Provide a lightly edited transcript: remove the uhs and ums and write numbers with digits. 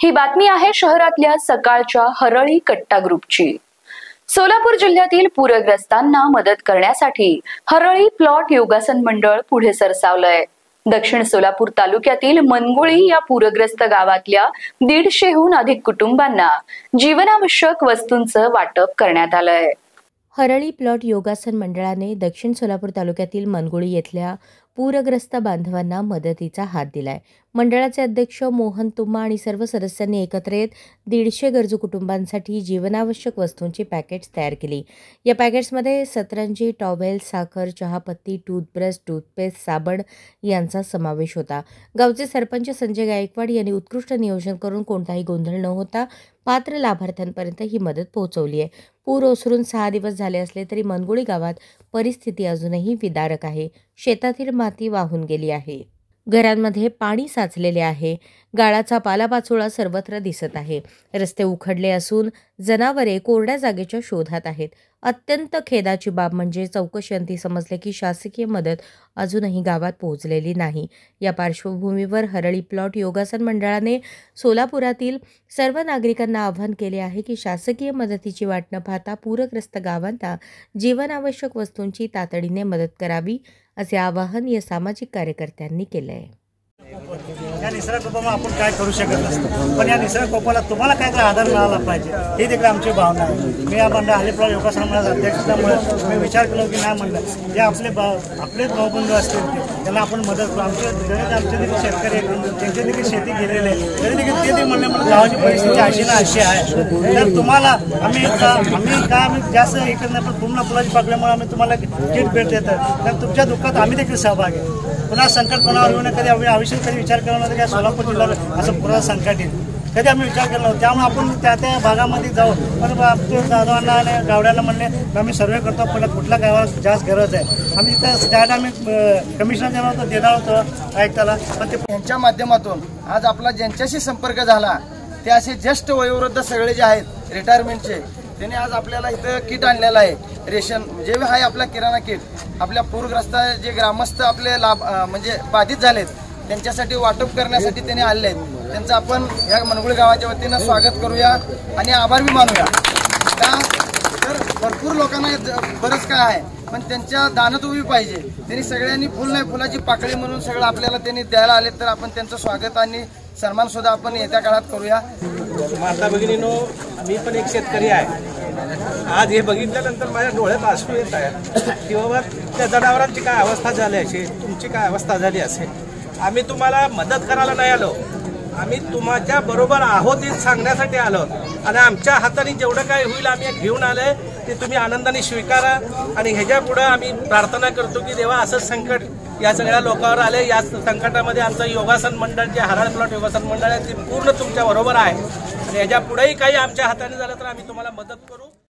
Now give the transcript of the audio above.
ही बातमी आहे शहरातल्या सकाळच्या हरळी कट्टा ग्रुपची। सोलापूर जिल्ह्यातील पूरग्रस्तांना मदत करण्यासाठी हरळी प्लॉट योगासन मंडळ पुढे सरसावलंय। दक्षिण सोलापूर तालुक्यातील मनगुळी या पूरग्रस्त गावातल्या 150हून अधिक कुटुंबांना जीवनावश्यक वस्तूंचं वाटप करण्यात आलंय। हरळी प्लॉट योगासन मंडळाने दक्षिण सोलापूर तालुक्यातील मनगुळी येथल्या पूरग्रस्त बांधवांना मदतीचा हात दिलाय। मंडळाचे अध्यक्ष मोहन तुम्मा आणि सर्व सदस्यांनी एकत्र येत 150 गरजू कुटुंबांसाठी जीवनावश्यक वस्तूंची पॅकेट्स तयार केली। या पॅकेट्समध्ये सतरंजी, टॉवेल, साखर, चहापत्ती, टूथब्रश, टूथपेस्ट, साबण यांचा समावेश होता। गावचे सरपंच संजय गायकवाड यांनी उत्कृष्ट नियोजन करून कोणताही गोंधळ न होता पात्र लाभार्थ्यांपर्यंत ही मदत पोहोचवली आहे। पूर ओसरून 6 दिवस झाले असले तरी मनगुळी गावात परिस्थिती अजूनही विदारक आहे। शेतातील माती वाहून गेली आहे, घरांमध्ये पाणी साचलेले आहे, गाळाचा पालापाचोळा सर्वत्र दिसत आहे, रस्ते उखडले असून जनावरे कोरड्या जागेच्या शोधात आहेत। अत्यंत खेदाची बाब म्हणजे चौकशीअंती समजले की शासकीय मदत अजूनही गावात पोहोचलेली नाही। या पार्श्वभूमीवर हरळी प्लॉट योगासन मंडळाने सोलापुरातील सर्व नागरिकांना आवाहन केले आहे की शासकीय मदतीची वाट न पाहता पूरग्रस्त गावांना जीवनावश्यक वस्तूंची तातडीने मदत करावी, असे आवाहन या सामाजिक कार्यकर्त्यांनी केले आहे। या निसर्ग कोपाला आपण काय करू शकत नसतो, पण या निसर्ग कोपाला तुम्हाला काय आधार मिळाला पाहिजे ही देखील आमची भावना आहे। मी या मंडळ हरळी प्लॉट योगासन मंडळाचा अध्यक्ष असल्यामुळे मी विचार केला की नाही म्हणलं जे आपले भाऊबंधू असतील त्यांना आपण मदत करू। आमचे देखील शेतकरी त्यांचे देखील शेती गेलेले आहे, तरी देखील ते देखील म्हणले मला गावाची परिस्थिती अशी ना अशी आहे, तर तुम्हाला आम्ही जास्त हे करत नाही, पण पूर्ण फुलाची पाकल्यामुळे आम्ही तुम्हाला किट भेट देतात, तर तुमच्या दुःखात आम्ही देखील सहभागी आहे। पुन्हा संकट कोणावर येऊ नये, कधी आयुष्यात कधी विचार केला नव्हता की सोलापूर जिल्ह्याला असं पुरा संकट येईल, कधी आम्ही विचार केला नव्हता। त्यामुळे आपण त्या भागामध्ये जाऊ, पण दादांना आणि गावड्यांना म्हणले आम्ही सर्वे करतो, पण कुठल्या गावाला जास्त गरज आहे आम्ही तिथं डायरेक्ट आम्ही कमिशनर देणार होतो आयुक्ताला, पण ते यांच्या माध्यमातून आज आपला ज्यांच्याशी संपर्क झाला ते असे ज्येष्ठ वयोवृद्ध सगळे जे आहेत रिटायरमेंटचे, त्यांनी आज आपल्याला इथं किट आणलेलं आहे। रेशन जे आहे आपला किराणा किट आपल्या पूरग्रस्त जे ग्रामस्थ आपले म्हणजे बाधित झालेत त्यांच्यासाठी वाटप करण्यासाठी त्यांनी आले आहेत। त्यांचं आपण या मनगुळी गावाच्या वतीनं स्वागत करूया आणि आभारही मानूया। का तर भरपूर लोकांना बरंच काय आहे, पण त्यांच्या दानात उभी पाहिजे। त्यांनी सगळ्यांनी फुल नाही फुलाची पाकळी म्हणून सगळं आपल्याला त्यांनी द्यायला आले, तर आपण त्यांचं स्वागत आणि सन्मान सुद्धा आपण येत्या काळात करूया। माता भगिनीनो, मी पण एक शेतकरी आहे। आज हे बघितल्यानंतर माझ्या डोळ्यात अश्रू येत आहे की बाबा त्या जनावरांची काय अवस्था झाली असेल, तुमची काय अवस्था झाली असेल। आम्ही तुम्हाला मदत करायला नाही आलो, आम्ही तुमच्या बरोबर आहोत हे सांगण्यासाठी आलो आणि आमच्या हाताने जेवढं काय होईल आम्ही घेऊन आलोय ते तुम्ही आनंदाने स्वीकारा। आणि ह्याच्या पुढे आम्ही प्रार्थना करतो की देवा असंच संकट या सगळ्या लोकांवर आले, या संकटामध्ये आमचं योगासन मंडळ जे हरळी प्लॉट योगासन मंडळ आहे ते पूर्ण तुमच्या बरोबर आहे आणि ह्याच्या पुढेही काही आमच्या हाताने झालं तर आम्ही तुम्हाला मदत करू।